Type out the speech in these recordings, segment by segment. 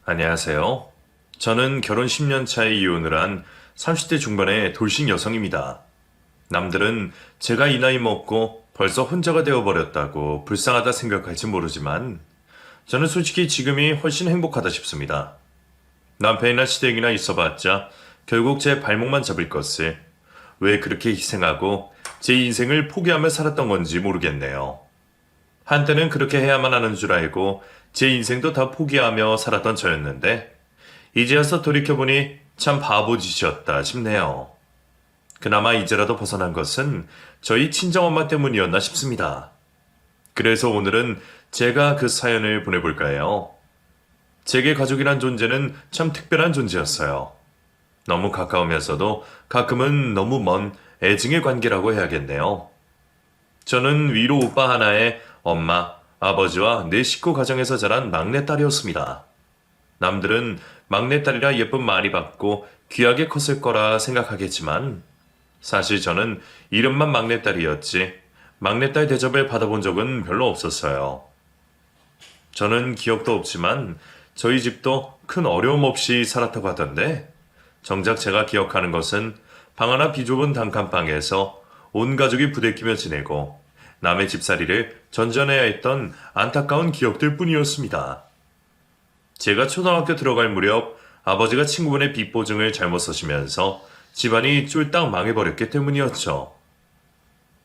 안녕하세요. 저는 결혼 10년 차에 이혼을 한 30대 중반의 돌싱 여성입니다. 남들은 제가 이 나이 먹고 벌써 혼자가 되어버렸다고 불쌍하다 생각할지 모르지만 저는 솔직히 지금이 훨씬 행복하다 싶습니다. 남편이나 시댁이나 있어봤자 결국 제 발목만 잡을 것을 왜 그렇게 희생하고 제 인생을 포기하며 살았던 건지 모르겠네요. 한때는 그렇게 해야만 하는 줄 알고 제 인생도 다 포기하며 살았던 저였는데 이제 와서 돌이켜보니 참 바보짓이었다 싶네요. 그나마 이제라도 벗어난 것은 저희 친정엄마 때문이었나 싶습니다. 그래서 오늘은 제가 그 사연을 보내볼까요? 제게 가족이란 존재는 참 특별한 존재였어요. 너무 가까우면서도 가끔은 너무 먼 애증의 관계라고 해야겠네요. 저는 위로 오빠 하나에 엄마, 아버지와 네 식구 가정에서 자란 막내딸이었습니다. 남들은 막내딸이라 예쁨 많이 받고 귀하게 컸을 거라 생각하겠지만 사실 저는 이름만 막내딸이었지 막내딸 대접을 받아본 적은 별로 없었어요. 저는 기억도 없지만 저희 집도 큰 어려움 없이 살았다고 하던데 정작 제가 기억하는 것은 방 하나 비좁은 단칸방에서 온 가족이 부대끼며 지내고 남의 집살이를 전전해야 했던 안타까운 기억들 뿐이었습니다. 제가 초등학교 들어갈 무렵 아버지가 친구분의 빚보증을 잘못 써시면서 집안이 쫄딱 망해버렸기 때문이었죠.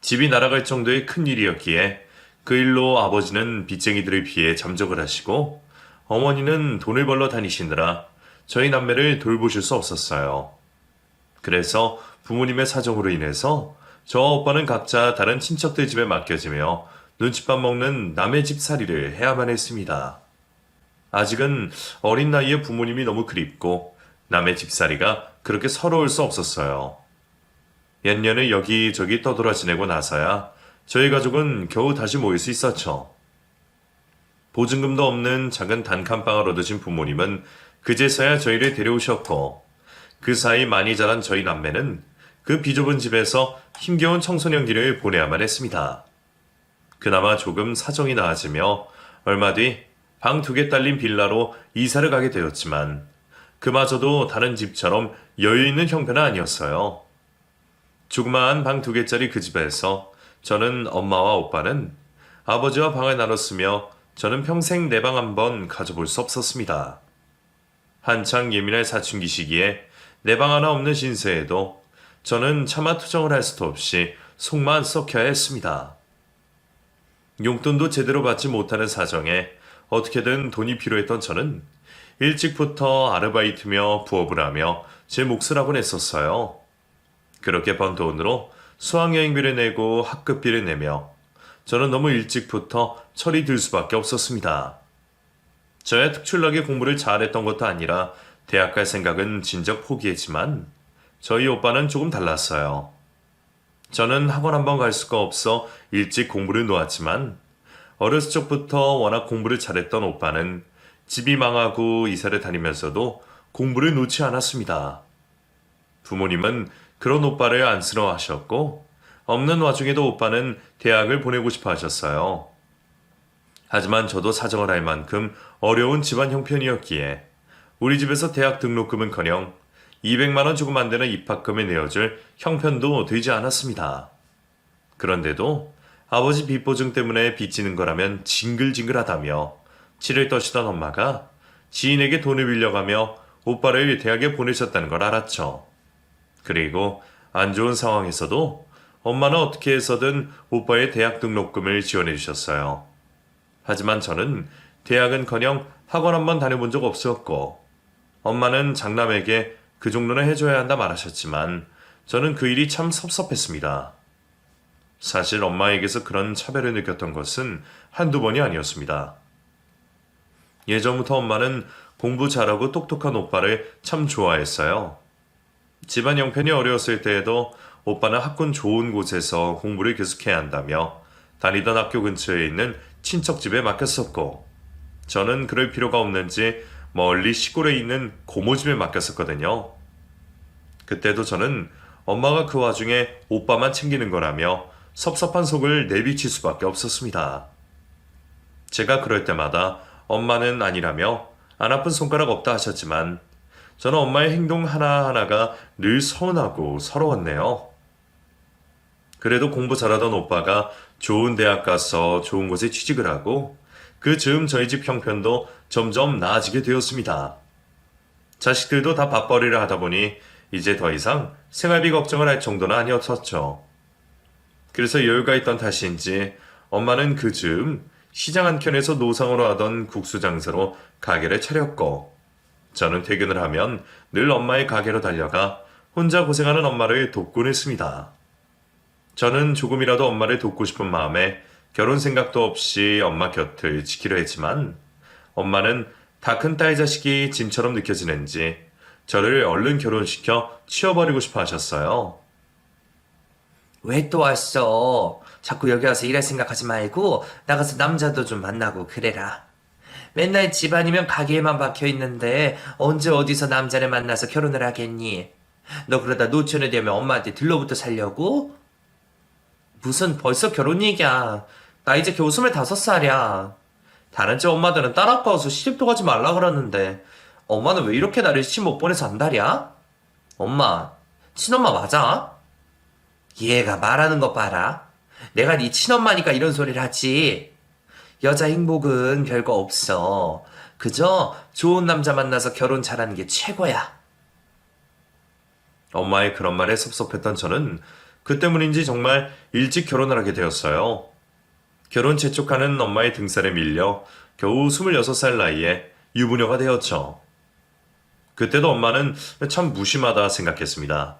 집이 날아갈 정도의 큰 일이었기에 그 일로 아버지는 빚쟁이들을 피해 잠적을 하시고 어머니는 돈을 벌러 다니시느라 저희 남매를 돌보실 수 없었어요. 그래서 부모님의 사정으로 인해서 저와 오빠는 각자 다른 친척들 집에 맡겨지며 눈칫밥 먹는 남의 집 살이를 해야만 했습니다. 아직은 어린 나이에 부모님이 너무 그립고 남의 집살이가 그렇게 서러울 수 없었어요. 몇 년을 여기저기 떠돌아 지내고 나서야 저희 가족은 겨우 다시 모일 수 있었죠. 보증금도 없는 작은 단칸방을 얻으신 부모님은 그제서야 저희를 데려오셨고 그 사이 많이 자란 저희 남매는 그 비좁은 집에서 힘겨운 청소년기를 보내야만 했습니다. 그나마 조금 사정이 나아지며 얼마 뒤 방 2개 딸린 빌라로 이사를 가게 되었지만 그마저도 다른 집처럼 여유 있는 형편은 아니었어요. 조그마한 방 2개짜리 그 집에서 저는 엄마와 오빠는 아버지와 방을 나눴으며 저는 평생 내 방 한 번 가져볼 수 없었습니다. 한창 예민할 사춘기 시기에 내 방 하나 없는 신세에도 저는 차마 투정을 할 수도 없이 속만 썩혀야 했습니다. 용돈도 제대로 받지 못하는 사정에 어떻게든 돈이 필요했던 저는 일찍부터 아르바이트며 부업을 하며 제 몫을 하곤 했었어요. 그렇게 번 돈으로 수학여행비를 내고 학급비를 내며 저는 너무 일찍부터 철이 들 수밖에 없었습니다. 저야 특출나게 공부를 잘했던 것도 아니라 대학 갈 생각은 진작 포기했지만 저희 오빠는 조금 달랐어요. 저는 학원 한 번 갈 수가 없어 일찍 공부를 놓았지만 어렸을 적부터 워낙 공부를 잘했던 오빠는 집이 망하고 이사를 다니면서도 공부를 놓지 않았습니다. 부모님은 그런 오빠를 안쓰러워하셨고 없는 와중에도 오빠는 대학을 보내고 싶어 하셨어요. 하지만 저도 사정을 할 만큼 어려운 집안 형편이었기에 우리 집에서 대학 등록금은커녕 200만 원 조금 안 되는 입학금을 내어줄 형편도 되지 않았습니다. 그런데도 아버지 빚보증 때문에 빚지는 거라면 징글징글하다며 치를 떠시던 엄마가 지인에게 돈을 빌려가며 오빠를 대학에 보내셨다는 걸 알았죠. 그리고 안 좋은 상황에서도 엄마는 어떻게 해서든 오빠의 대학 등록금을 지원해 주셨어요. 하지만 저는 대학은커녕 학원 한 번 다녀본 적 없었고 엄마는 장남에게 그 정도는 해줘야 한다 말하셨지만 저는 그 일이 참 섭섭했습니다. 사실 엄마에게서 그런 차별을 느꼈던 것은 한두 번이 아니었습니다. 예전부터 엄마는 공부 잘하고 똑똑한 오빠를 참 좋아했어요. 집안 형편이 어려웠을 때에도 오빠는 학군 좋은 곳에서 공부를 계속해야 한다며 다니던 학교 근처에 있는 친척집에 맡겼었고 저는 그럴 필요가 없는지 멀리 시골에 있는 고모집에 맡겼었거든요. 그때도 저는 엄마가 그 와중에 오빠만 챙기는 거라며 섭섭한 속을 내비칠 수밖에 없었습니다. 제가 그럴 때마다 엄마는 아니라며 안 아픈 손가락 없다 하셨지만 저는 엄마의 행동 하나하나가 늘 서운하고 서러웠네요. 그래도 공부 잘하던 오빠가 좋은 대학 가서 좋은 곳에 취직을 하고 그 즈음 저희 집 형편도 점점 나아지게 되었습니다. 자식들도 다 밥벌이를 하다 보니 이제 더 이상 생활비 걱정을 할 정도는 아니었었죠. 그래서 여유가 있던 탓인지 엄마는 그 즈음 시장 한켠에서 노상으로 하던 국수 장사로 가게를 차렸고 저는 퇴근을 하면 늘 엄마의 가게로 달려가 혼자 고생하는 엄마를 돕곤 했습니다. 저는 조금이라도 엄마를 돕고 싶은 마음에 결혼 생각도 없이 엄마 곁을 지키려 했지만 엄마는 다 큰 딸 자식이 짐처럼 느껴지는지 저를 얼른 결혼시켜 치워버리고 싶어 하셨어요. 왜 또 왔어? 자꾸 여기 와서 일할 생각하지 말고 나가서 남자도 좀 만나고 그래라. 맨날 집안이면 가게에만 박혀 있는데 언제 어디서 남자를 만나서 결혼을 하겠니? 너 그러다 노처녀 되면 엄마한테 들러붙어 살려고? 무슨 벌써 결혼 얘기야. 나 이제 겨우 25살이야. 다른 집 엄마들은 딸 아까워서 시집도 가지 말라 그러는데 엄마는 왜 이렇게 나를 시집 못 보내서 안달이야? 엄마, 친엄마 맞아? 얘가 말하는 거 봐라. 내가 네 친엄마니까 이런 소리를 하지. 여자 행복은 별거 없어. 그저 좋은 남자 만나서 결혼 잘하는 게 최고야. 엄마의 그런 말에 섭섭했던 저는 그 때문인지 정말 일찍 결혼을 하게 되었어요. 결혼 재촉하는 엄마의 등살에 밀려 겨우 26살 나이에 유부녀가 되었죠. 그때도 엄마는 참 무심하다 생각했습니다.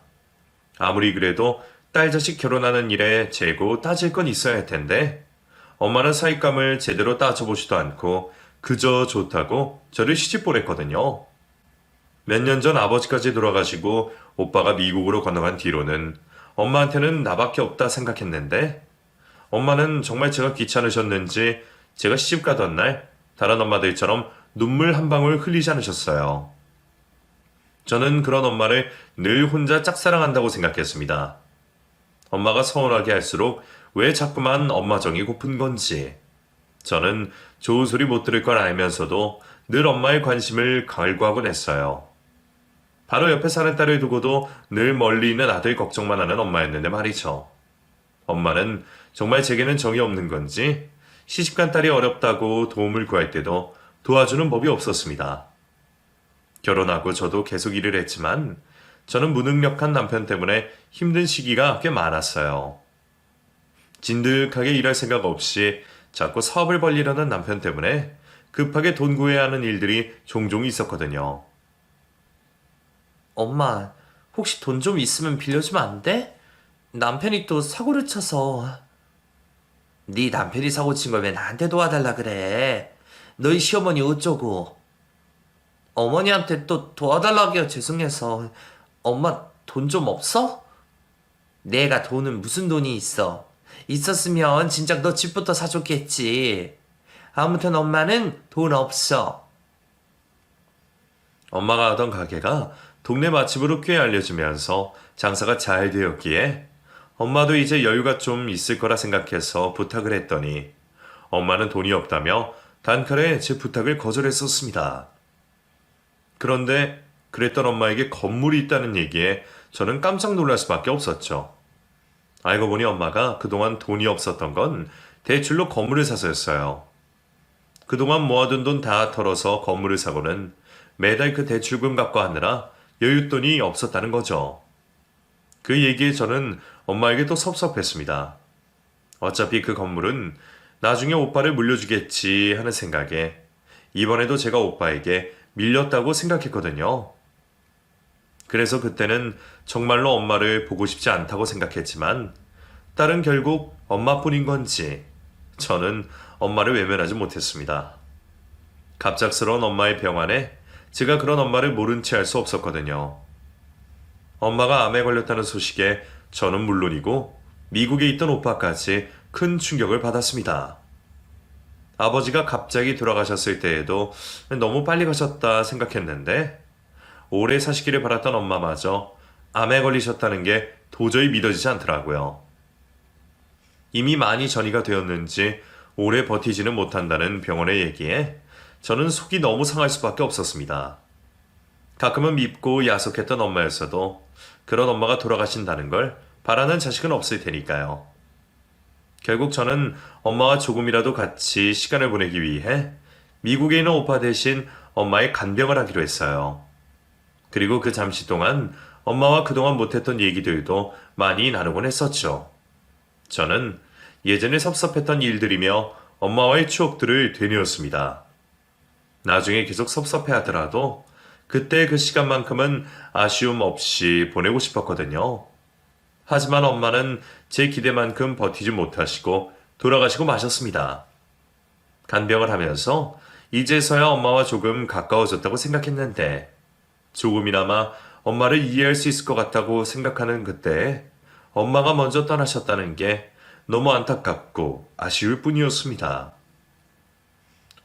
아무리 그래도 딸 자식 결혼하는 일에 재고 따질 건 있어야 할 텐데 엄마는 사윗감을 제대로 따져보지도 않고 그저 좋다고 저를 시집 보냈거든요. 몇 년 전 아버지까지 돌아가시고 오빠가 미국으로 건너간 뒤로는 엄마한테는 나밖에 없다 생각했는데 엄마는 정말 제가 귀찮으셨는지 제가 시집 가던 날 다른 엄마들처럼 눈물 한 방울 흘리지 않으셨어요. 저는 그런 엄마를 늘 혼자 짝사랑한다고 생각했습니다. 엄마가 서운하게 할수록 왜 자꾸만 엄마 정이 고픈 건지. 저는 좋은 소리 못 들을 걸 알면서도 늘 엄마의 관심을 갈구하곤 했어요. 바로 옆에 사는 딸을 두고도 늘 멀리 있는 아들 걱정만 하는 엄마였는데 말이죠. 엄마는 정말 제게는 정이 없는 건지 시집간 딸이 어렵다고 도움을 구할 때도 도와주는 법이 없었습니다. 결혼하고 저도 계속 일을 했지만 저는 무능력한 남편 때문에 힘든 시기가 꽤 많았어요. 진득하게 일할 생각 없이 자꾸 사업을 벌리려는 남편 때문에 급하게 돈 구해야 하는 일들이 종종 있었거든요. 엄마, 혹시 돈 좀 있으면 빌려주면 안 돼? 남편이 또 사고를 쳐서. 네 남편이 사고 친 걸 왜 나한테 도와달라 그래? 너희 시어머니 어쩌고? 어머니한테 또 도와달라기가 죄송해서. 엄마 돈 좀 없어? 내가 돈은 무슨 돈이 있어? 있었으면 진작 너 집부터 사줬겠지. 아무튼 엄마는 돈 없어. 엄마가 하던 가게가 동네 맛집으로 꽤 알려지면서 장사가 잘 되었기에 엄마도 이제 여유가 좀 있을 거라 생각해서 부탁을 했더니 엄마는 돈이 없다며 단칼에 제 부탁을 거절했었습니다. 그런데 그랬던 엄마에게 건물이 있다는 얘기에 저는 깜짝 놀랄 수밖에 없었죠. 알고 보니 엄마가 그동안 돈이 없었던 건 대출로 건물을 사서였어요. 그동안 모아둔 돈 다 털어서 건물을 사고는 매달 그 대출금 갚고 하느라 여윳돈이 없었다는 거죠. 그 얘기에 저는 엄마에게 또 섭섭했습니다. 어차피 그 건물은 나중에 오빠를 물려주겠지 하는 생각에 이번에도 제가 오빠에게 밀렸다고 생각했거든요. 그래서 그때는 정말로 엄마를 보고 싶지 않다고 생각했지만 딸은 결국 엄마뿐인 건지 저는 엄마를 외면하지 못했습니다. 갑작스러운 엄마의 병환에 제가 그런 엄마를 모른 채 할 수 없었거든요. 엄마가 암에 걸렸다는 소식에 저는 물론이고 미국에 있던 오빠까지 큰 충격을 받았습니다. 아버지가 갑자기 돌아가셨을 때에도 너무 빨리 가셨다 생각했는데 오래 사시기를 바랐던 엄마마저 암에 걸리셨다는 게 도저히 믿어지지 않더라고요. 이미 많이 전이가 되었는지 오래 버티지는 못한다는 병원의 얘기에 저는 속이 너무 상할 수밖에 없었습니다. 가끔은 밉고 야속했던 엄마였어도 그런 엄마가 돌아가신다는 걸 바라는 자식은 없을 테니까요. 결국 저는 엄마와 조금이라도 같이 시간을 보내기 위해 미국에 있는 오빠 대신 엄마의 간병을 하기로 했어요. 그리고 그 잠시 동안 엄마와 그동안 못했던 얘기들도 많이 나누곤 했었죠. 저는 예전에 섭섭했던 일들이며 엄마와의 추억들을 되뇌었습니다. 나중에 계속 섭섭해하더라도 그때 그 시간만큼은 아쉬움 없이 보내고 싶었거든요. 하지만 엄마는 제 기대만큼 버티지 못하시고 돌아가시고 마셨습니다. 간병을 하면서 이제서야 엄마와 조금 가까워졌다고 생각했는데 조금이나마 엄마를 이해할 수 있을 것 같다고 생각하는 그때 엄마가 먼저 떠나셨다는 게 너무 안타깝고 아쉬울 뿐이었습니다.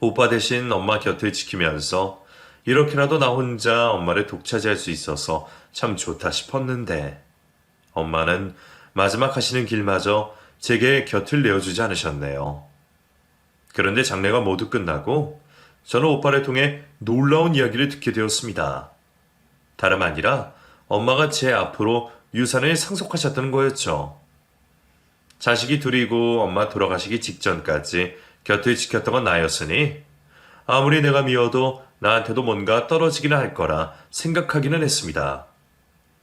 오빠 대신 엄마 곁을 지키면서 이렇게라도 나 혼자 엄마를 독차지할 수 있어서 참 좋다 싶었는데 엄마는 마지막 하시는 길마저 제게 곁을 내어주지 않으셨네요. 그런데 장례가 모두 끝나고 저는 오빠를 통해 놀라운 이야기를 듣게 되었습니다. 다름 아니라 엄마가 제 앞으로 유산을 상속하셨다는 거였죠. 자식이 둘이고 엄마 돌아가시기 직전까지 곁을 지켰던 건 나였으니 아무리 내가 미워도 나한테도 뭔가 떨어지기는 할 거라 생각하기는 했습니다.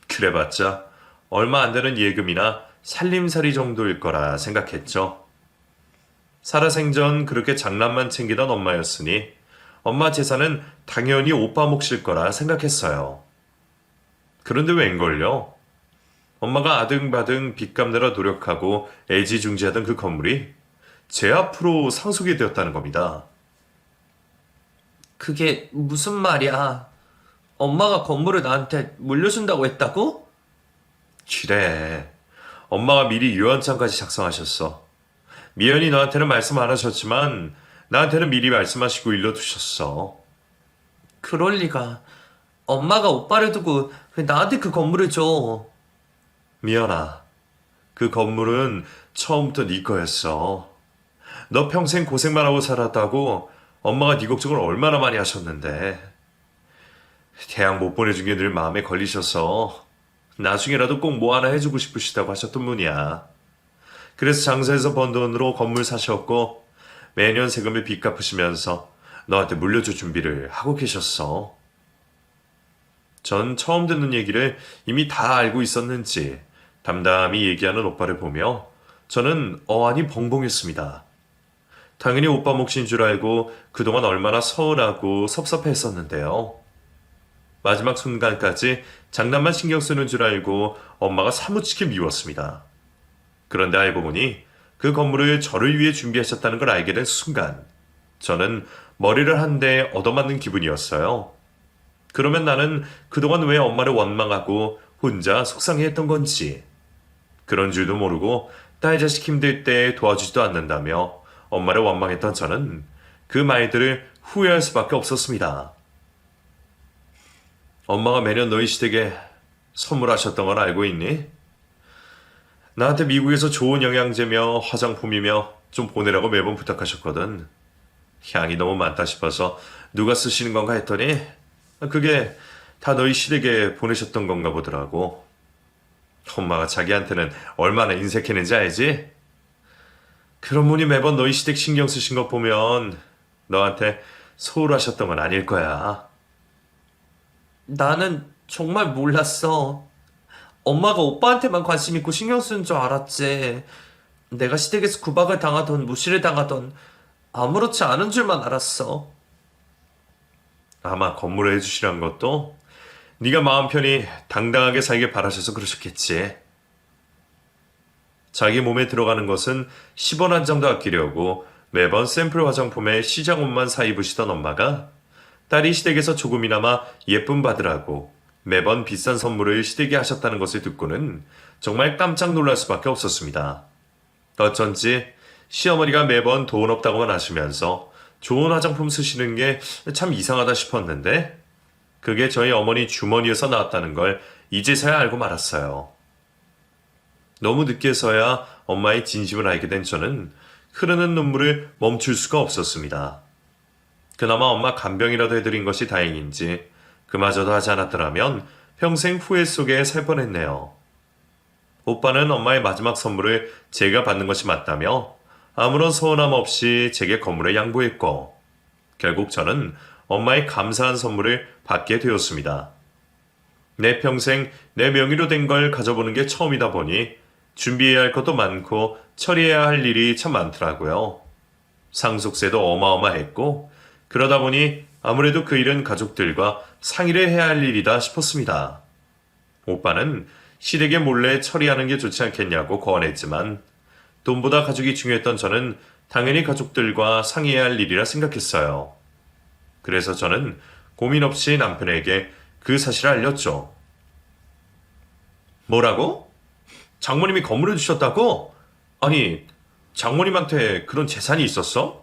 그래봤자 얼마 안 되는 예금이나 살림살이 정도일 거라 생각했죠. 살아생전 그렇게 장난만 챙기던 엄마였으니 엄마 재산은 당연히 오빠 몫일 거라 생각했어요. 그런데 웬걸요? 엄마가 아등바등 빚 갚느라 노력하고 애지중지하던 그 건물이 제 앞으로 상속이 되었다는 겁니다. 그게 무슨 말이야? 엄마가 건물을 나한테 물려준다고 했다고? 그래. 엄마가 미리 유언장까지 작성하셨어. 미연이 너한테는 말씀 안 하셨지만 나한테는 미리 말씀하시고 일러두셨어. 그럴 리가. 엄마가 오빠를 두고 왜 나한테 그 건물을 줘? 미연아, 그 건물은 처음부터 네 거였어. 너 평생 고생만 하고 살았다고 엄마가 네 걱정을 얼마나 많이 하셨는데. 대학 못 보내준 게 늘 마음에 걸리셔서 나중에라도 꼭 뭐 하나 해주고 싶으시다고 하셨던 분이야. 그래서 장사해서 번 돈으로 건물 사셨고 매년 세금을 빚 갚으시면서 너한테 물려줄 준비를 하고 계셨어. 전 처음 듣는 얘기를 이미 다 알고 있었는지 담담히 얘기하는 오빠를 보며 저는 어안이 벙벙했습니다. 당연히 오빠 몫인 줄 알고 그동안 얼마나 서운하고 섭섭했었는데요. 마지막 순간까지 장난만 신경 쓰는 줄 알고 엄마가 사무치게 미웠습니다. 그런데 알고 보니 그 건물을 저를 위해 준비하셨다는 걸 알게 된 순간 저는 머리를 한 대 얻어맞는 기분이었어요. 그러면 나는 그동안 왜 엄마를 원망하고 혼자 속상해했던 건지 그런 줄도 모르고 딸 자식 힘들 때 도와주지도 않는다며 엄마를 원망했던 저는 그 말들을 후회할 수밖에 없었습니다. 엄마가 매년 너희 시댁에 선물하셨던 걸 알고 있니? 나한테 미국에서 좋은 영양제며 화장품이며 좀 보내라고 매번 부탁하셨거든. 향이 너무 많다 싶어서 누가 쓰시는 건가 했더니 그게 다 너희 시댁에 보내셨던 건가 보더라고. 엄마가 자기한테는 얼마나 인색했는지 알지? 그런 분이 매번 너희 시댁 신경 쓰신 거 보면 너한테 소홀하셨던 건 아닐 거야. 나는 정말 몰랐어. 엄마가 오빠한테만 관심 있고 신경 쓰는 줄 알았지. 내가 시댁에서 구박을 당하던 무시를 당하던 아무렇지 않은 줄만 알았어. 아마 건물을 해주시란 것도 네가 마음 편히 당당하게 살길 바라셔서 그러셨겠지. 자기 몸에 들어가는 것은 10원 한 장도 아끼려고 매번 샘플 화장품에 시장 옷만 사 입으시던 엄마가 딸이 시댁에서 조금이나마 예쁨 받으라고 매번 비싼 선물을 시댁에 하셨다는 것을 듣고는 정말 깜짝 놀랄 수밖에 없었습니다. 어쩐지 시어머니가 매번 돈 없다고만 하시면서 좋은 화장품 쓰시는 게 참 이상하다 싶었는데 그게 저희 어머니 주머니에서 나왔다는 걸 이제서야 알고 말았어요. 너무 늦게서야 엄마의 진심을 알게 된 저는 흐르는 눈물을 멈출 수가 없었습니다. 그나마 엄마 간병이라도 해드린 것이 다행인지 그마저도 하지 않았더라면 평생 후회 속에 살 뻔했네요. 오빠는 엄마의 마지막 선물을 제가 받는 것이 맞다며 아무런 서운함 없이 제게 건물에 양보했고 결국 저는 엄마의 감사한 선물을 받게 되었습니다. 내 평생 내 명의로 된 걸 가져보는 게 처음이다 보니 준비해야 할 것도 많고 처리해야 할 일이 참 많더라고요. 상속세도 어마어마했고 그러다 보니 아무래도 그 일은 가족들과 상의를 해야 할 일이다 싶었습니다. 오빠는 시댁에 몰래 처리하는 게 좋지 않겠냐고 고언했지만 돈보다 가족이 중요했던 저는 당연히 가족들과 상의해야 할 일이라 생각했어요. 그래서 저는 고민 없이 남편에게 그 사실을 알렸죠. 뭐라고? 장모님이 건물을 주셨다고? 아니, 장모님한테 그런 재산이 있었어?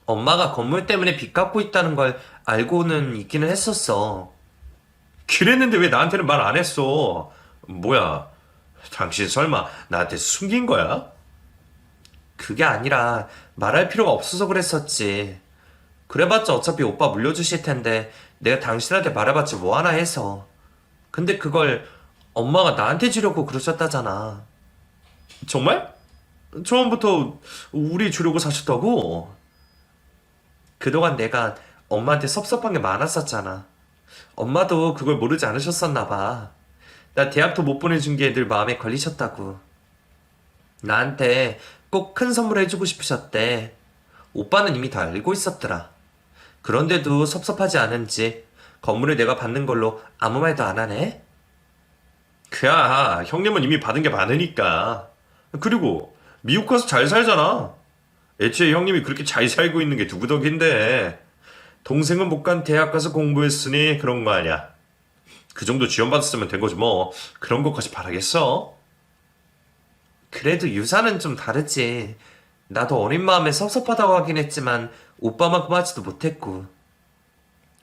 엄마가 건물 때문에 빚 갚고 있다는 걸 알고는 있기는 했었어. 그랬는데 왜 나한테는 말 안 했어? 뭐야, 당신 설마 나한테 숨긴 거야? 그게 아니라 말할 필요가 없어서 그랬었지. 그래봤자 어차피 오빠 물려주실 텐데 내가 당신한테 말해봤자 뭐하나 해서. 근데 그걸 엄마가 나한테 주려고 그러셨다잖아. 정말? 처음부터 우리 주려고 사셨다고? 그동안 내가 엄마한테 섭섭한 게 많았었잖아. 엄마도 그걸 모르지 않으셨었나 봐. 나 대학도 못 보내준 게 늘 마음에 걸리셨다고. 나한테 꼭 큰 선물 해주고 싶으셨대. 오빠는 이미 다 알고 있었더라. 그런데도 섭섭하지 않은지 건물을 내가 받는 걸로 아무 말도 안 하네? 그야, 형님은 이미 받은 게 많으니까. 그리고 미국 가서 잘 살잖아. 애초에 형님이 그렇게 잘 살고 있는 게 누구 덕인데. 동생은 못 간 대학 가서 공부했으니 그런 거 아니야. 그 정도 지원받았으면 된 거지 뭐. 그런 것까지 바라겠어? 그래도 유산은 좀 다르지. 나도 어린 마음에 섭섭하다고 하긴 했지만 오빠만큼 하지도 못했고.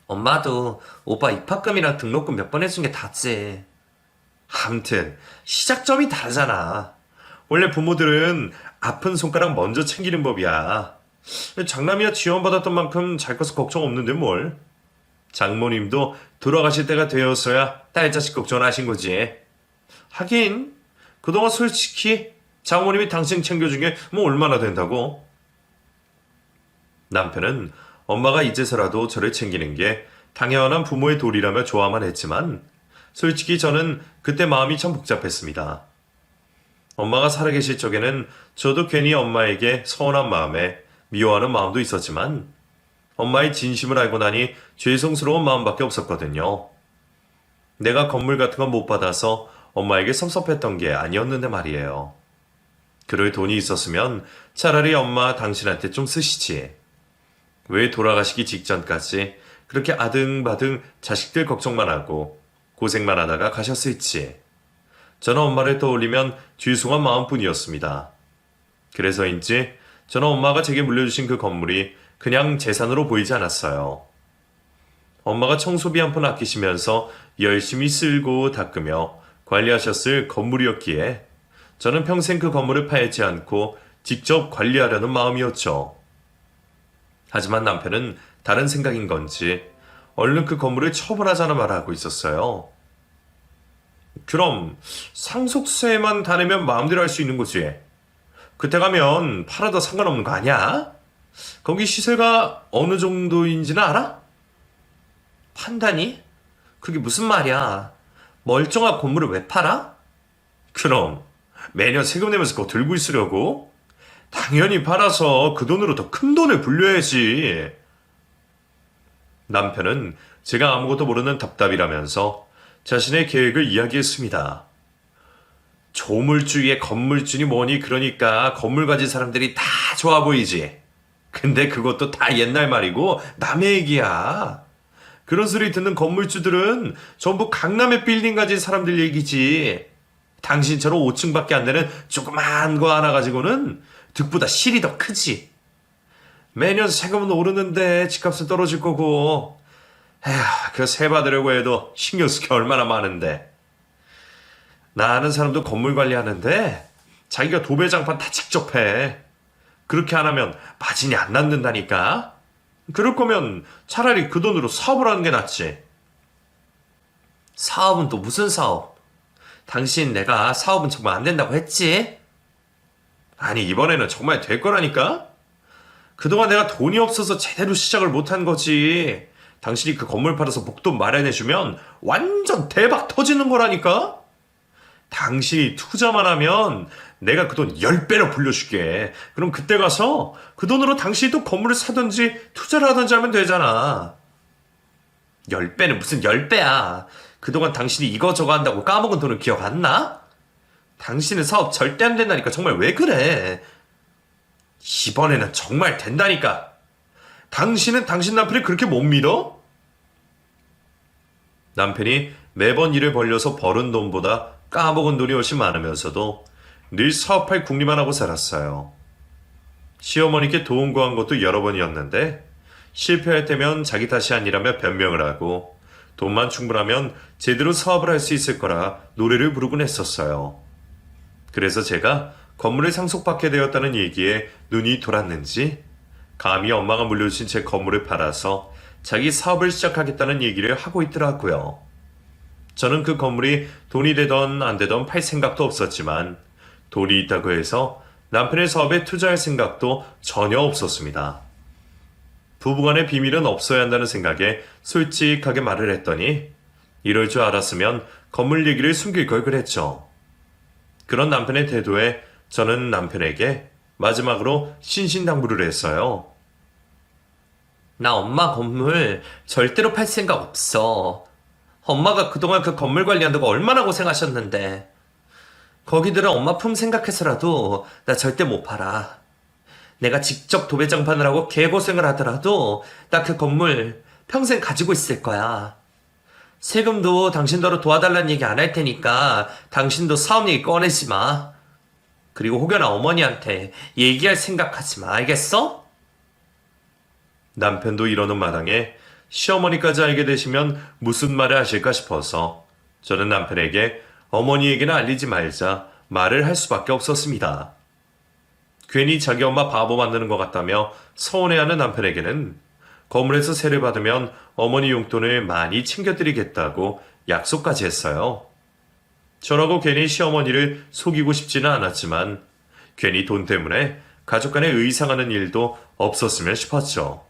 엄마도 오빠 입학금이랑 등록금 몇 번 해준 게 다지. 함튼 시작점이 다르잖아. 원래 부모들은 아픈 손가락 먼저 챙기는 법이야. 장남이야 지원받았던 만큼 잘 커서 걱정 없는데 뭘. 장모님도 돌아가실 때가 되었어야 딸 자식 걱정하신 거지. 하긴 그동안 솔직히 장모님이 당신 챙겨준 게 뭐 얼마나 된다고. 남편은 엄마가 이제서라도 저를 챙기는 게 당연한 부모의 도리라며 좋아만 했지만 솔직히 저는 그때 마음이 참 복잡했습니다. 엄마가 살아계실 적에는 저도 괜히 엄마에게 서운한 마음에 미워하는 마음도 있었지만 엄마의 진심을 알고 나니 죄송스러운 마음밖에 없었거든요. 내가 건물 같은 건 못 받아서 엄마에게 섭섭했던 게 아니었는데 말이에요. 그럴 돈이 있었으면 차라리 엄마 당신한테 좀 쓰시지. 왜 돌아가시기 직전까지 그렇게 아등바등 자식들 걱정만 하고 고생만 하다가 가셨을지. 저는 엄마를 떠올리면 죄송한 마음뿐이었습니다. 그래서인지 저는 엄마가 제게 물려주신 그 건물이 그냥 재산으로 보이지 않았어요. 엄마가 청소비 한 푼 아끼시면서 열심히 쓸고 닦으며 관리하셨을 건물이었기에 저는 평생 그 건물을 팔지 않고 직접 관리하려는 마음이었죠. 하지만 남편은 다른 생각인 건지 얼른 그 건물을 처분하자는 말을 하고 있었어요. 그럼 상속세만 다 내면 마음대로 할 수 있는 거지. 그때 가면 팔아도 상관없는 거 아니야? 거기 시세가 어느 정도인지는 알아? 판단이? 그게 무슨 말이야? 멀쩡한 건물을 왜 팔아? 그럼 매년 세금 내면서 그거 들고 있으려고? 당연히 팔아서 그 돈으로 더 큰 돈을 불려야지. 남편은 제가 아무것도 모르는 답답이라면서 자신의 계획을 이야기했습니다. 조물주의 건물주니 뭐니 그러니까 건물 가진 사람들이 다 좋아 보이지. 근데 그것도 다 옛날 말이고 남의 얘기야. 그런 소리 듣는 건물주들은 전부 강남에 빌딩 가진 사람들 얘기지. 당신처럼 5층밖에 안 되는 조그만 거 하나 가지고는 득보다 실이 더 크지. 매년 세금은 오르는데 집값은 떨어질 거고. 에휴, 그 세 받으려고 해도 신경 쓸 게 얼마나 많은데. 나 아는 사람도 건물 관리하는데 자기가 도배장판 다 직접 해. 그렇게 안 하면 마진이 안 남는다니까. 그럴 거면 차라리 그 돈으로 사업을 하는 게 낫지. 사업은 또 무슨 사업? 당신 내가 사업은 정말 안 된다고 했지? 아니, 이번에는 정말 될 거라니까? 그동안 내가 돈이 없어서 제대로 시작을 못한 거지. 당신이 그 건물 팔아서 목돈 마련해주면 완전 대박 터지는 거라니까? 당신이 투자만 하면 내가 그 돈 10배로 불려줄게. 그럼 그때 가서 그 돈으로 당신이 또 건물을 사든지 투자를 하든지 하면 되잖아. 10배는 무슨 10배야. 그동안 당신이 이거저거 한다고 까먹은 돈을 기억 안 나? 당신은 사업 절대 안 된다니까. 정말 왜 그래? 이번에는 정말 된다니까. 당신은 당신 남편을 그렇게 못 믿어? 남편이 매번 일을 벌려서 벌은 돈보다 까먹은 돈이 훨씬 많으면서도 늘 사업할 궁리만 하고 살았어요. 시어머니께 도움 구한 것도 여러 번이었는데 실패할 때면 자기 탓이 아니라며 변명을 하고 돈만 충분하면 제대로 사업을 할 수 있을 거라 노래를 부르곤 했었어요. 그래서 제가 건물을 상속받게 되었다는 얘기에 눈이 돌았는지 감히 엄마가 물려주신 제 건물을 팔아서 자기 사업을 시작하겠다는 얘기를 하고 있더라고요. 저는 그 건물이 돈이 되던 안 되던 팔 생각도 없었지만 돈이 있다고 해서 남편의 사업에 투자할 생각도 전혀 없었습니다. 부부간의 비밀은 없어야 한다는 생각에 솔직하게 말을 했더니 이럴 줄 알았으면 건물 얘기를 숨길 걸 그랬죠. 그런 남편의 태도에 저는 남편에게 마지막으로 신신당부를 했어요. 나 엄마 건물 절대로 팔 생각 없어. 엄마가 그동안 그 건물 관리한다고 얼마나 고생하셨는데. 거기들은 엄마 품 생각해서라도 나 절대 못 팔아. 내가 직접 도배장판을 하고 개고생을 하더라도 나 그 건물 평생 가지고 있을 거야. 세금도 당신더러 도와달라는 얘기 안 할 테니까 당신도 사업 얘기 꺼내지 마. 그리고 혹여나 어머니한테 얘기할 생각하지 마. 알겠어? 남편도 이러는 마당에 시어머니까지 알게 되시면 무슨 말을 하실까 싶어서 저는 남편에게 어머니에게는 알리지 말자 말을 할 수밖에 없었습니다. 괜히 자기 엄마 바보 만드는 것 같다며 서운해하는 남편에게는 건물에서 세를 받으면 어머니 용돈을 많이 챙겨드리겠다고 약속까지 했어요. 저라고 괜히 시어머니를 속이고 싶지는 않았지만 괜히 돈 때문에 가족 간에 의상하는 일도 없었으면 싶었죠.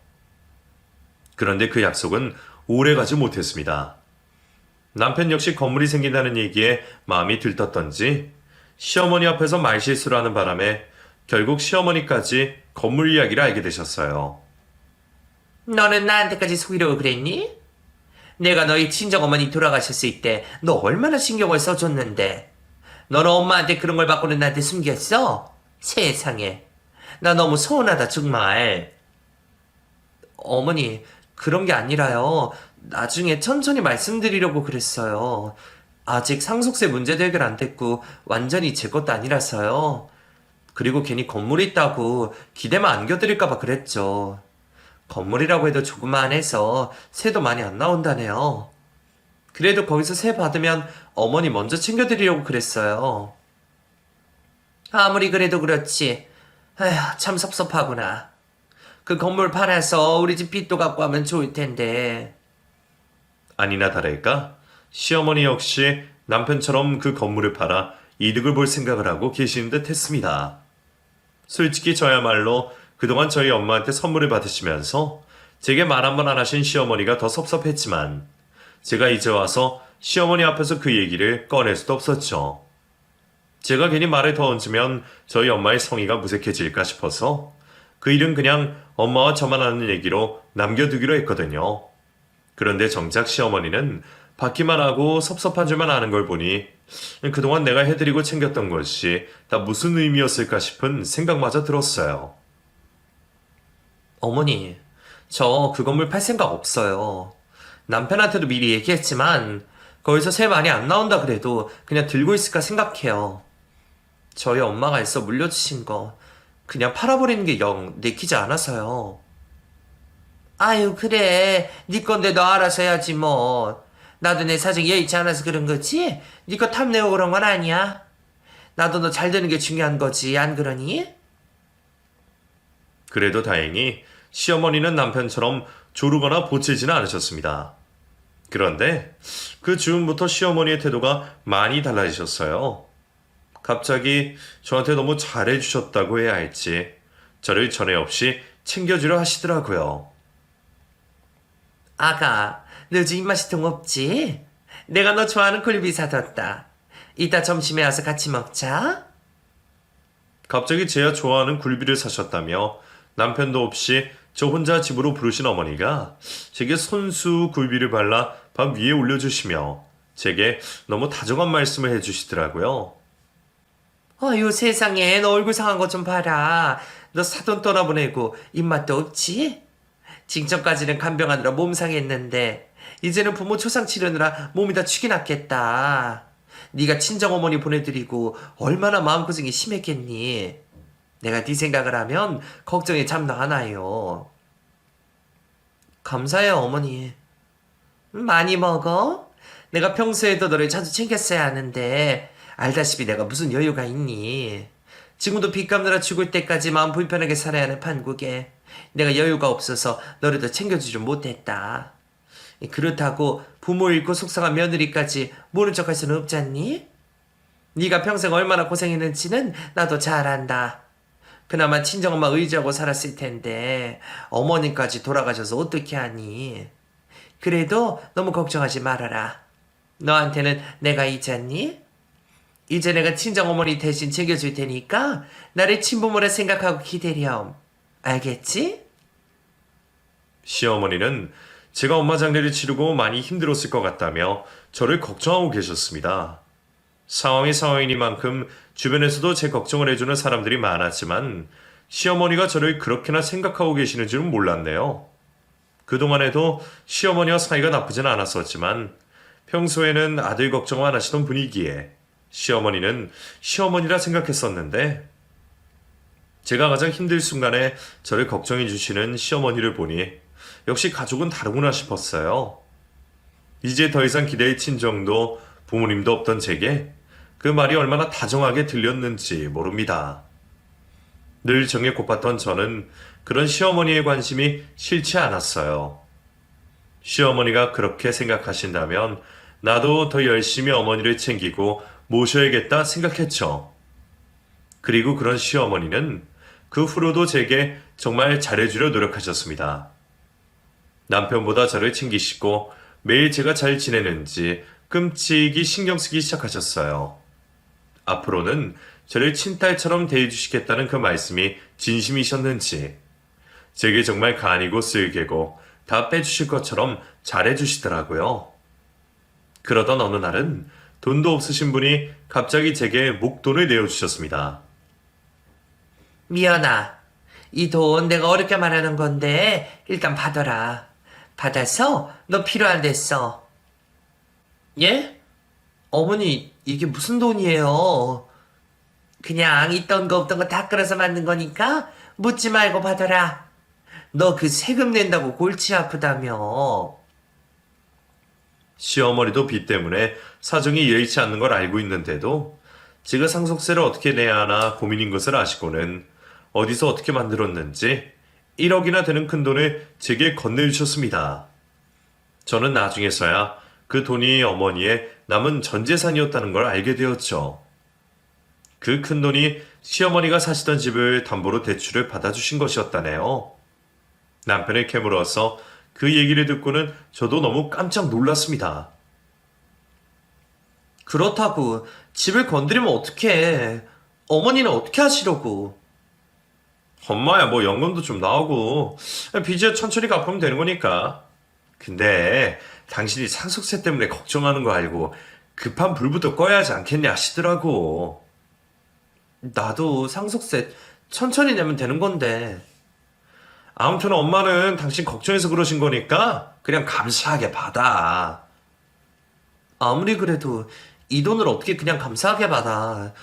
그런데 그 약속은 오래가지 못했습니다. 남편 역시 건물이 생긴다는 얘기에 마음이 들떴던지 시어머니 앞에서 말실수를 하는 바람에 결국 시어머니까지 건물 이야기를 알게 되셨어요. 너는 나한테까지 속이려고 그랬니? 내가 너희 친정어머니 돌아가셨을 때 너 얼마나 신경을 써줬는데. 너는 엄마한테 그런 걸 받고는 나한테 숨겼어? 세상에. 나 너무 서운하다 정말. 어머니, 그런 게 아니라요. 나중에 천천히 말씀드리려고 그랬어요. 아직 상속세 문제도 해결 안 됐고 완전히 제 것도 아니라서요. 그리고 괜히 건물이 있다고 기대만 안겨드릴까봐 그랬죠. 건물이라고 해도 조그만해서 세도 많이 안 나온다네요. 그래도 거기서 세 받으면 어머니 먼저 챙겨드리려고 그랬어요. 아무리 그래도 그렇지. 아휴, 참 섭섭하구나. 그 건물 팔아서 우리 집 빚도 갚고 하면 좋을 텐데. 아니나 다를까 시어머니 역시 남편처럼 그 건물을 팔아 이득을 볼 생각을 하고 계시는 듯 했습니다. 솔직히 저야말로 그동안 저희 엄마한테 선물을 받으시면서 제게 말 한 번 안 하신 시어머니가 더 섭섭했지만 제가 이제 와서 시어머니 앞에서 그 얘기를 꺼낼 수도 없었죠. 제가 괜히 말을 더 얹으면 저희 엄마의 성의가 무색해질까 싶어서 그 일은 그냥 엄마와 저만 하는 얘기로 남겨두기로 했거든요. 그런데 정작 시어머니는 받기만 하고 섭섭한 줄만 아는 걸 보니 그동안 내가 해드리고 챙겼던 것이 다 무슨 의미였을까 싶은 생각마저 들었어요. 어머니, 저 그 건물 팔 생각 없어요. 남편한테도 미리 얘기했지만 거기서 세 많이 안 나온다 그래도 그냥 들고 있을까 생각해요. 저희 엄마가 애써 물려주신 거 그냥 팔아버리는 게 영 내키지 않아서요. 아유 그래 네 건데 너 알아서 해야지 뭐. 나도 내 사정이 여의치 않아서 그런 거지 네 거 탐내고 그런 건 아니야. 나도 너 잘 되는 게 중요한 거지 안 그러니? 그래도 다행히 시어머니는 남편처럼 조르거나 보채지는 않으셨습니다. 그런데 그 즈음부터 시어머니의 태도가 많이 달라지셨어요. 갑자기 저한테 너무 잘해주셨다고 해야 할지 저를 전에 없이 챙겨주려 하시더라고요. 아가, 너 요즘 입맛이 통 없지? 내가 너 좋아하는 굴비 사뒀다. 이따 점심에 와서 같이 먹자. 갑자기 제가 좋아하는 굴비를 사셨다며 남편도 없이 저 혼자 집으로 부르신 어머니가 제게 손수 굴비를 발라 밥 위에 올려주시며 제게 너무 다정한 말씀을 해주시더라고요. 어휴, 세상에, 너 얼굴 상한 거 좀 봐라. 너 사돈 떠나보내고 입맛도 없지? 직전까지는 간병하느라 몸 상했는데 이제는 부모 초상 치르느라 몸이 다 축이 났겠다. 네가 친정어머니 보내드리고 얼마나 마음고생이 심했겠니? 내가 네 생각을 하면 걱정이 참도 않아요. 감사해요, 어머니. 많이 먹어? 내가 평소에도 너를 자주 챙겼어야 하는데 알다시피 내가 무슨 여유가 있니? 지금도 빚 갚느라 죽을 때까지 마음 불편하게 살아야 하는 판국에 내가 여유가 없어서 너를 더 챙겨주지 못했다. 그렇다고 부모 잃고 속상한 며느리까지 모른 척할 수는 없잖니? 네가 평생 얼마나 고생했는지는 나도 잘 안다. 그나마 친정엄마 의지하고 살았을 텐데 어머님까지 돌아가셔서 어떻게 하니? 그래도 너무 걱정하지 말아라. 너한테는 내가 있잖니? 이제 내가 친정어머니 대신 챙겨줄 테니까 나를 친부모라 생각하고 기다렴. 알겠지? 시어머니는 제가 엄마 장례를 치르고 많이 힘들었을 것 같다며 저를 걱정하고 계셨습니다. 상황이 상황이니만큼 주변에서도 제 걱정을 해주는 사람들이 많았지만 시어머니가 저를 그렇게나 생각하고 계시는 줄은 몰랐네요. 그동안에도 시어머니와 사이가 나쁘진 않았었지만 평소에는 아들 걱정 안 하시던 분위기에 시어머니는 시어머니라 생각했었는데 제가 가장 힘들 순간에 저를 걱정해 주시는 시어머니를 보니 역시 가족은 다르구나 싶었어요. 이제 더 이상 기대의 친정도 부모님도 없던 제게 그 말이 얼마나 다정하게 들렸는지 모릅니다. 늘 정에 곱았던 저는 그런 시어머니의 관심이 싫지 않았어요. 시어머니가 그렇게 생각하신다면 나도 더 열심히 어머니를 챙기고 모셔야겠다 생각했죠. 그리고 그런 시어머니는 그 후로도 제게 정말 잘해주려 노력하셨습니다. 남편보다 저를 챙기시고 매일 제가 잘 지내는지 끔찍이 신경 쓰기 시작하셨어요. 앞으로는 저를 친딸처럼 대해주시겠다는 그 말씀이 진심이셨는지 제게 정말 간이고 쓸개고 다 빼주실 것처럼 잘해주시더라고요. 그러던 어느 날은 돈도 없으신 분이 갑자기 제게 목돈을 내어주셨습니다. 미연아, 이 돈 내가 어렵게 말하는 건데 일단 받아라. 받아서 너 필요한 데 써. 예? 어머니, 이게 무슨 돈이에요? 그냥 있던 거 없던 거 다 끌어서 만든 거니까 묻지 말고 받아라. 너 그 세금 낸다고 골치 아프다며. 시어머니도 빚 때문에 사정이 여의치 않는 걸 알고 있는데도 제가 상속세를 어떻게 내야 하나 고민인 것을 아시고는 어디서 어떻게 만들었는지 1억이나 되는 큰 돈을 제게 건네주셨습니다. 저는 나중에서야 그 돈이 어머니의 남은 전 재산이었다는 걸 알게 되었죠. 그 큰 돈이 시어머니가 사시던 집을 담보로 대출을 받아주신 것이었다네요. 남편을 캐물어서 그 얘기를 듣고는 저도 너무 깜짝 놀랐습니다. 그렇다고 집을 건드리면 어떡해. 어머니는 어떻게 하시려고. 엄마야 뭐 연금도 좀 나오고 빚을 천천히 갚으면 되는 거니까. 근데 당신이 상속세 때문에 걱정하는 거 알고 급한 불부터 꺼야 하지 않겠냐 하시더라고. 나도 상속세 천천히 내면 되는 건데. 아무튼 엄마는 당신 걱정해서 그러신 거니까 그냥 감사하게 받아. 아무리 그래도 이 돈을 어떻게 그냥 감사하게 받아.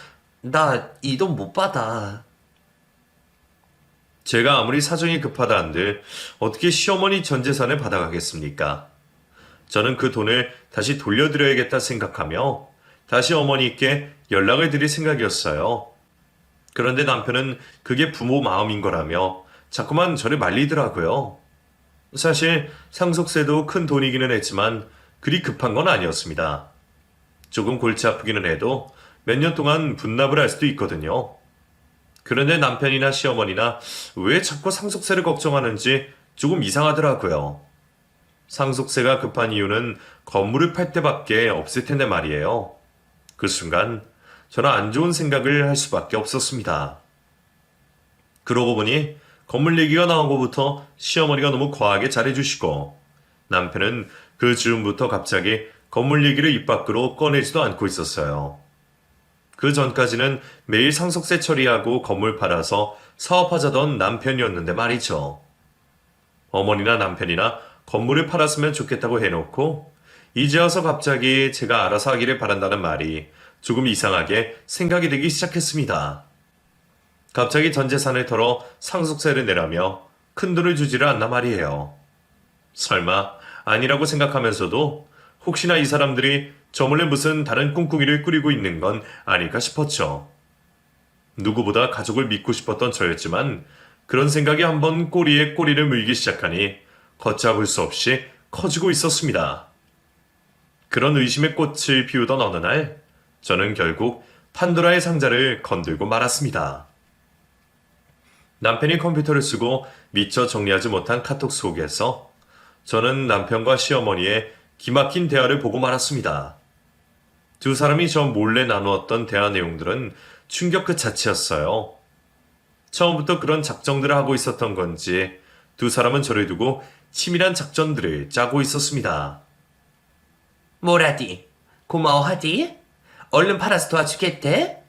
나 이 돈 못 받아. 제가 아무리 사정이 급하다 한들 어떻게 시어머니 전 재산을 받아가겠습니까? 저는 그 돈을 다시 돌려드려야겠다 생각하며 다시 어머니께 연락을 드릴 생각이었어요. 그런데 남편은 그게 부모 마음인 거라며 자꾸만 저를 말리더라고요. 사실 상속세도 큰 돈이기는 했지만 그리 급한 건 아니었습니다. 조금 골치 아프기는 해도 몇 년 동안 분납을 할 수도 있거든요. 그런데 남편이나 시어머니나 왜 자꾸 상속세를 걱정하는지 조금 이상하더라고요. 상속세가 급한 이유는 건물을 팔 때밖에 없을 텐데 말이에요. 그 순간 저는 안 좋은 생각을 할 수밖에 없었습니다. 그러고 보니 건물 얘기가 나온 것부터 시어머니가 너무 과하게 잘해주시고 남편은 그 즈음부터 갑자기 건물 얘기를 입 밖으로 꺼내지도 않고 있었어요. 그 전까지는 매일 상속세 처리하고 건물 팔아서 사업하자던 남편이었는데 말이죠. 어머니나 남편이나 건물을 팔았으면 좋겠다고 해놓고 이제 와서 갑자기 제가 알아서 하기를 바란다는 말이 조금 이상하게 생각이 되기 시작했습니다. 갑자기 전 재산을 털어 상속세를 내라며 큰돈을 주지를 않나 말이에요. 설마 아니라고 생각하면서도 혹시나 이 사람들이 저 몰래 무슨 다른 꿍꿍이를 꾸리고 있는 건 아닐까 싶었죠. 누구보다 가족을 믿고 싶었던 저였지만 그런 생각이 한번 꼬리에 꼬리를 물기 시작하니 걷잡을 수 없이 커지고 있었습니다. 그런 의심의 꽃을 피우던 어느 날 저는 결국 판도라의 상자를 건들고 말았습니다. 남편이 컴퓨터를 쓰고 미처 정리하지 못한 카톡 속에서 저는 남편과 시어머니의 기막힌 대화를 보고 말았습니다. 두 사람이 저 몰래 나누었던 대화 내용들은 충격 그 자체였어요. 처음부터 그런 작정들을 하고 있었던 건지 두 사람은 저를 두고 치밀한 작전들을 짜고 있었습니다. 뭐라디? 고마워하디? 얼른 팔아서 도와주겠대?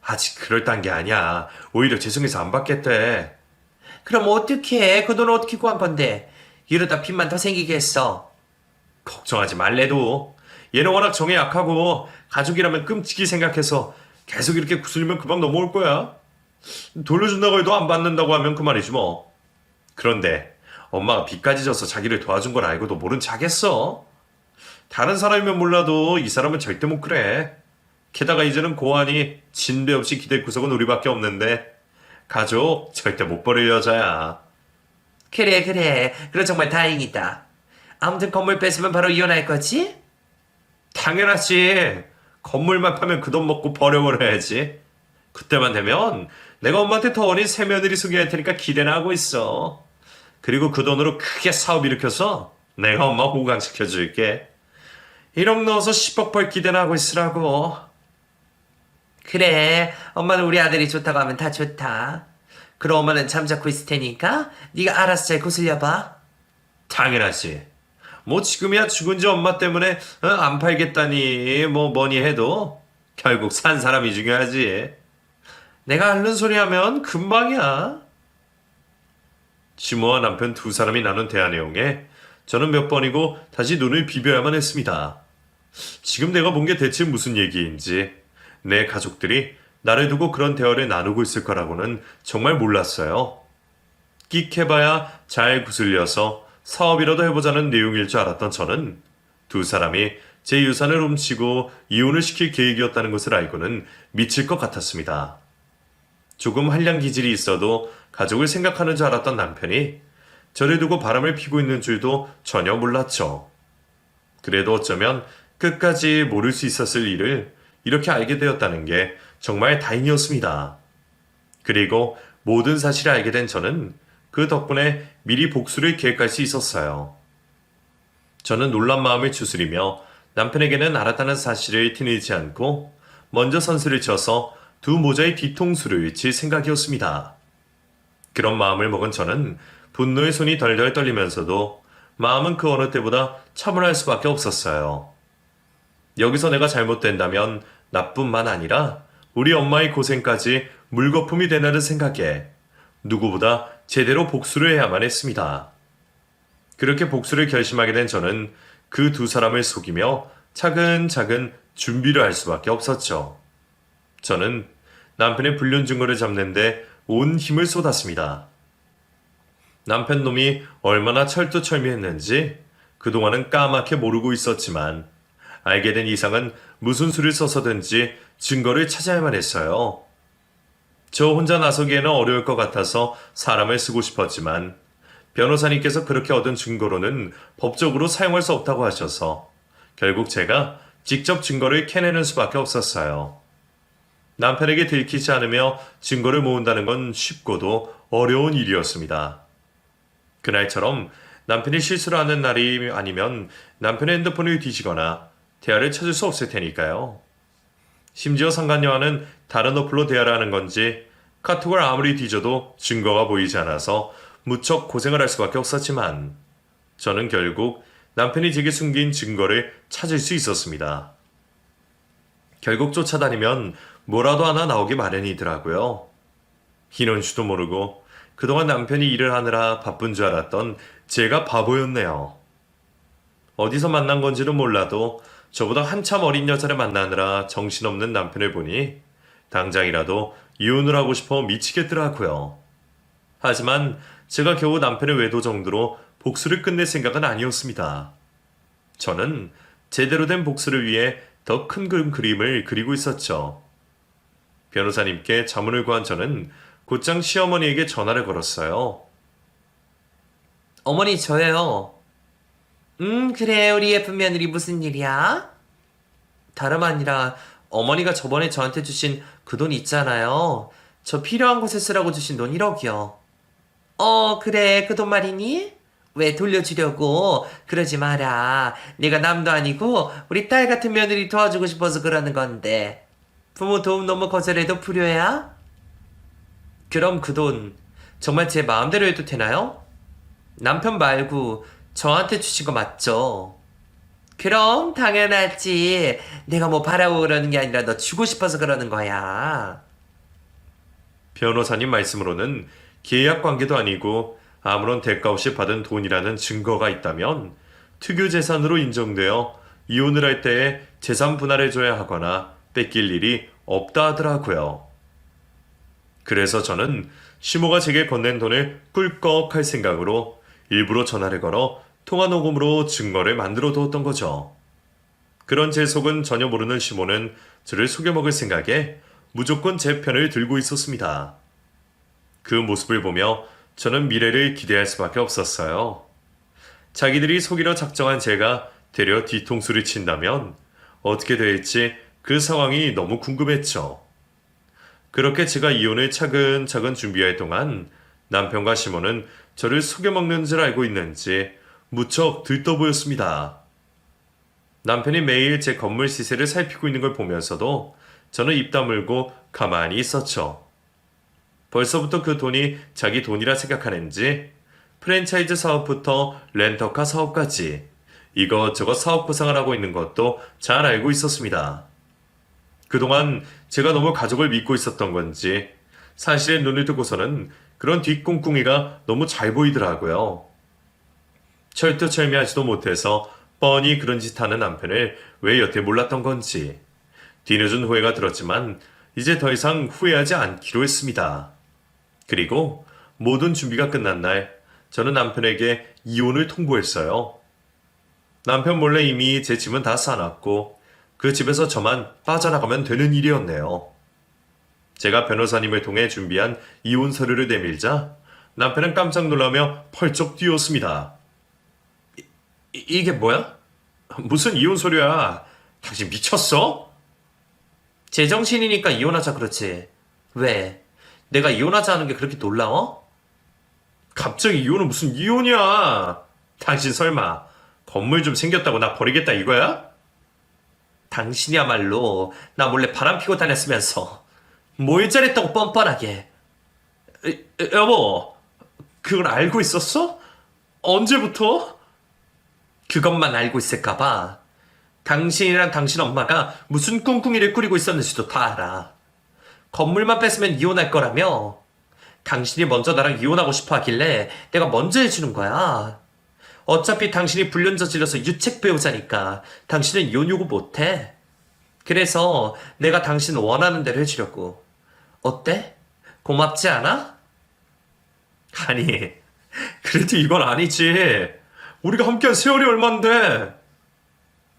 아직 그럴 단계 아니야. 오히려 죄송해서 안 받겠대. 그럼 어떡해? 그 돈 어떻게 구한 건데? 이러다 빚만 더 생기겠어. 걱정하지 말래도 얘는 워낙 정에 약하고 가족이라면 끔찍이 생각해서 계속 이렇게 구슬리면 금방 넘어올 거야. 돌려준다고 해도 안 받는다고 하면 그 말이지 뭐. 그런데 엄마가 빚까지 져서 자기를 도와준 걸 알고도 모른 척했어. 다른 사람이면 몰라도 이 사람은 절대 못 그래. 게다가 이제는 고환이 진배 없이 기댈 구석은 우리밖에 없는데 가족 절대 못 버릴 여자야. 그래. 그럼 정말 다행이다. 아무튼 건물 뺏으면 바로 이혼할 거지? 당연하지. 건물만 파면 그 돈 먹고 버려버려야지. 그때만 되면 내가 엄마한테 더 어린 새며느리 소개할 테니까 기대나 하고 있어. 그리고 그 돈으로 크게 사업 일으켜서 내가 엄마 호강시켜줄게. 1억 넣어서 10억 벌 기대나 하고 있으라고. 그래, 엄마는 우리 아들이 좋다고 하면 다 좋다. 그럼 엄마는 잠자코 있을 테니까 네가 알아서 잘 구슬려봐. 당연하지. 뭐 지금이야 죽은 지 엄마 때문에 안 팔겠다니 뭐니 해도 결국 산 사람이 중요하지. 내가 앓는 소리 하면 금방이야. 지모와 남편 두 사람이 나눈 대화 내용에 저는 몇 번이고 다시 눈을 비벼야만 했습니다. 지금 내가 본 게 대체 무슨 얘기인지, 내 가족들이 나를 두고 그런 대화를 나누고 있을 거라고는 정말 몰랐어요. 끽해봐야 잘 구슬려서 사업이라도 해보자는 내용일 줄 알았던 저는 두 사람이 제 유산을 훔치고 이혼을 시킬 계획이었다는 것을 알고는 미칠 것 같았습니다. 조금 한량 기질이 있어도 가족을 생각하는 줄 알았던 남편이 저를 두고 바람을 피고 있는 줄도 전혀 몰랐죠. 그래도 어쩌면 끝까지 모를 수 있었을 일을 이렇게 알게 되었다는 게 정말 다행이었습니다. 그리고 모든 사실을 알게 된 저는 그 덕분에 미리 복수를 계획할 수 있었어요. 저는 놀란 마음을 추스리며 남편에게는 알았다는 사실을 티내지 않고 먼저 선수를 쳐서 두 모자의 뒤통수를 칠 생각이었습니다. 그런 마음을 먹은 저는 분노의 손이 덜덜 떨리면서도 마음은 그 어느 때보다 참을할 수밖에 없었어요. 여기서 내가 잘못된다면 나뿐만 아니라 우리 엄마의 고생까지 물거품이 되나를 생각해 누구보다 제대로 복수를 해야만 했습니다. 그렇게 복수를 결심하게 된 저는 그 두 사람을 속이며 차근차근 준비를 할 수밖에 없었죠. 저는 남편의 불륜 증거를 잡는데 온 힘을 쏟았습니다. 남편 놈이 얼마나 철두철미했는지 그동안은 까맣게 모르고 있었지만 알게 된 이상은 무슨 수를 써서든지 증거를 찾아야만 했어요. 저 혼자 나서기에는 어려울 것 같아서 사람을 쓰고 싶었지만 변호사님께서 그렇게 얻은 증거로는 법적으로 사용할 수 없다고 하셔서 결국 제가 직접 증거를 캐내는 수밖에 없었어요. 남편에게 들키지 않으며 증거를 모은다는 건 쉽고도 어려운 일이었습니다. 그날처럼 남편이 실수를 하는 날이 아니면 남편의 핸드폰을 뒤지거나 대화를 찾을 수 없을 테니까요. 심지어 상간녀와는 다른 어플로 대화를 하는 건지 카톡을 아무리 뒤져도 증거가 보이지 않아서 무척 고생을 할 수밖에 없었지만 저는 결국 남편이 제게 숨긴 증거를 찾을 수 있었습니다. 결국 쫓아다니면 뭐라도 하나 나오기 마련이더라고요. 인원수도 모르고 그동안 남편이 일을 하느라 바쁜 줄 알았던 제가 바보였네요. 어디서 만난 건지는 몰라도 저보다 한참 어린 여자를 만나느라 정신없는 남편을 보니 당장이라도 이혼을 하고 싶어 미치겠더라고요. 하지만 제가 겨우 남편의 외도 정도로 복수를 끝낼 생각은 아니었습니다. 저는 제대로 된 복수를 위해 더 큰 그림을 그리고 있었죠. 변호사님께 자문을 구한 저는 곧장 시어머니에게 전화를 걸었어요. 어머니, 저예요. 그래, 우리 예쁜 며느리 무슨 일이야? 다름 아니라 어머니가 저번에 저한테 주신 그 돈 있잖아요. 저 필요한 곳에 쓰라고 주신 돈 1억이요. 그래, 그 돈 말이니? 왜 돌려주려고? 그러지 마라. 내가 남도 아니고 우리 딸 같은 며느리 도와주고 싶어서 그러는 건데. 부모 도움 너무 거절해도 불효야? 그럼 그 돈 정말 제 마음대로 해도 되나요? 남편 말고 저한테 주신 거 맞죠? 그럼 당연하지. 내가 뭐 바라고 그러는 게 아니라 너 주고 싶어서 그러는 거야. 변호사님 말씀으로는 계약 관계도 아니고 아무런 대가 없이 받은 돈이라는 증거가 있다면 특유 재산으로 인정되어 이혼을 할 때에 재산 분할해줘야 하거나 뺏길 일이 없다 하더라고요. 그래서 저는 시모가 제게 건넨 돈을 꿀꺽 할 생각으로 일부러 전화를 걸어 통화 녹음으로 증거를 만들어 두었던 거죠. 그런 제 속은 전혀 모르는 시모는 저를 속여먹을 생각에 무조건 제 편을 들고 있었습니다. 그 모습을 보며 저는 미래를 기대할 수밖에 없었어요. 자기들이 속이려 작정한 제가 되려 뒤통수를 친다면 어떻게 될지 그 상황이 너무 궁금했죠. 그렇게 제가 이혼을 차근차근 준비할 동안 남편과 시모는 저를 속여먹는 줄 알고 있는지 무척 들떠 보였습니다. 남편이 매일 제 건물 시세를 살피고 있는 걸 보면서도 저는 입 다물고 가만히 있었죠. 벌써부터 그 돈이 자기 돈이라 생각하는지 프랜차이즈 사업부터 렌터카 사업까지 이것저것 사업 구상을 하고 있는 것도 잘 알고 있었습니다. 그동안 제가 너무 가족을 믿고 있었던 건지 사실에 눈을 뜨고서는 그런 뒷꿍꿍이가 너무 잘 보이더라고요. 철두철미하지도 못해서 뻔히 그런 짓 하는 남편을 왜 여태 몰랐던 건지 뒤늦은 후회가 들었지만 이제 더 이상 후회하지 않기로 했습니다. 그리고 모든 준비가 끝난 날 저는 남편에게 이혼을 통보했어요. 남편 몰래 이미 제 짐은 다 싸놨고 그 집에서 저만 빠져나가면 되는 일이었네요. 제가 변호사님을 통해 준비한 이혼 서류를 내밀자 남편은 깜짝 놀라며 펄쩍 뛰었습니다. 이게 뭐야? 무슨 이혼 서류야? 당신 미쳤어? 제정신이니까 이혼하자 그렇지. 왜? 내가 이혼하자 하는 게 그렇게 놀라워? 갑자기 이혼은 무슨 이혼이야? 당신 설마 건물 좀 생겼다고 나 버리겠다 이거야? 당신이야말로 나 몰래 바람 피고 다녔으면서 뭘 잘했다고 뻔뻔하게. 여보, 그걸 알고 있었어? 언제부터? 그것만 알고 있을까봐 당신이랑 당신 엄마가 무슨 꿍꿍이를 꾸리고 있었는지도 다 알아. 건물만 뺏으면 이혼할 거라며. 당신이 먼저 나랑 이혼하고 싶어 하길래 내가 먼저 해주는 거야. 어차피 당신이 불륜 저질러서 유책 배우자니까 당신은 이혼 요구 못해. 그래서 내가 당신 원하는 대로 해주려고. 어때? 고맙지 않아? 아니, 그래도 이건 아니지. 우리가 함께한 세월이 얼만데.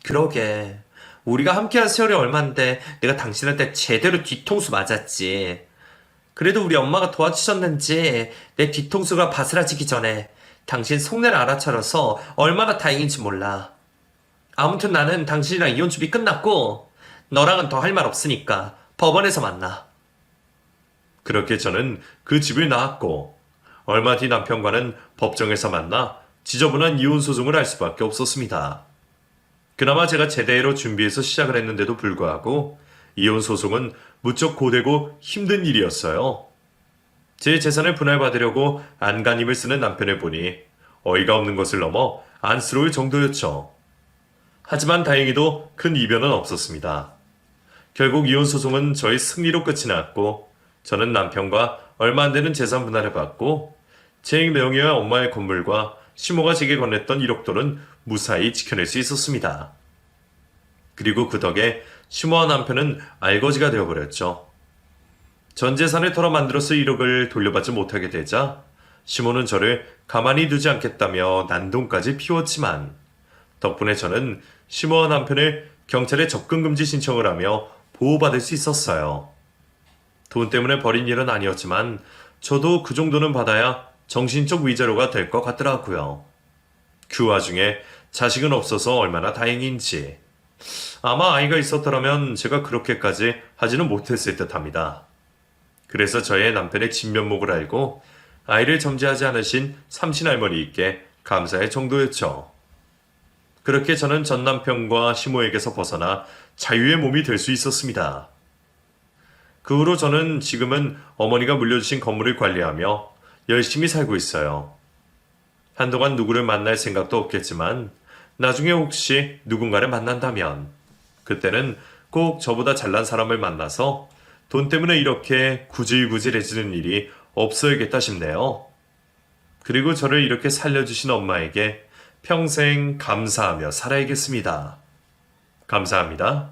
그러게. 우리가 함께한 세월이 얼만데 내가 당신한테 제대로 뒤통수 맞았지. 그래도 우리 엄마가 도와주셨는지 내 뒤통수가 바스라지기 전에 당신 속내를 알아차려서 얼마나 다행인지 몰라. 아무튼 나는 당신이랑 이혼 준비 끝났고 너랑은 더 할 말 없으니까 법원에서 만나. 그렇게 저는 그 집을 나왔고 얼마 뒤 남편과는 법정에서 만나 지저분한 이혼 소송을 할 수밖에 없었습니다. 그나마 제가 제대로 준비해서 시작을 했는데도 불구하고 이혼 소송은 무척 고되고 힘든 일이었어요. 제 재산을 분할받으려고 안간힘을 쓰는 남편을 보니 어이가 없는 것을 넘어 안쓰러울 정도였죠. 하지만 다행히도 큰 이변은 없었습니다. 결국 이혼 소송은 저의 승리로 끝이 났고 저는 남편과 얼마 안 되는 재산 분할을 받고 제 명의와 엄마의 건물과 시모가 제게 건넸던 1억 돈은 무사히 지켜낼 수 있었습니다. 그리고 그 덕에 시모와 남편은 알거지가 되어버렸죠. 전 재산을 털어 만들어서 1억을 돌려받지 못하게 되자 시모는 저를 가만히 두지 않겠다며 난동까지 피웠지만 덕분에 저는 시모와 남편을 경찰에 접근금지 신청을 하며 보호받을 수 있었어요. 돈 때문에 벌인 일은 아니었지만 저도 그 정도는 받아야 정신적 위자료가 될 것 같더라고요. 그 와중에 자식은 없어서 얼마나 다행인지. 아마 아이가 있었더라면 제가 그렇게까지 하지는 못했을 듯합니다. 그래서 저의 남편의 진면목을 알고 아이를 점지하지 않으신 삼신할머니께 감사할 정도였죠. 그렇게 저는 전 남편과 시모에게서 벗어나 자유의 몸이 될 수 있었습니다. 그 후로 저는 지금은 어머니가 물려주신 건물을 관리하며 열심히 살고 있어요. 한동안 누구를 만날 생각도 없겠지만 나중에 혹시 누군가를 만난다면 그때는 꼭 저보다 잘난 사람을 만나서 돈 때문에 이렇게 구질구질해지는 일이 없어야겠다 싶네요. 그리고 저를 이렇게 살려주신 엄마에게 평생 감사하며 살아야겠습니다. 감사합니다.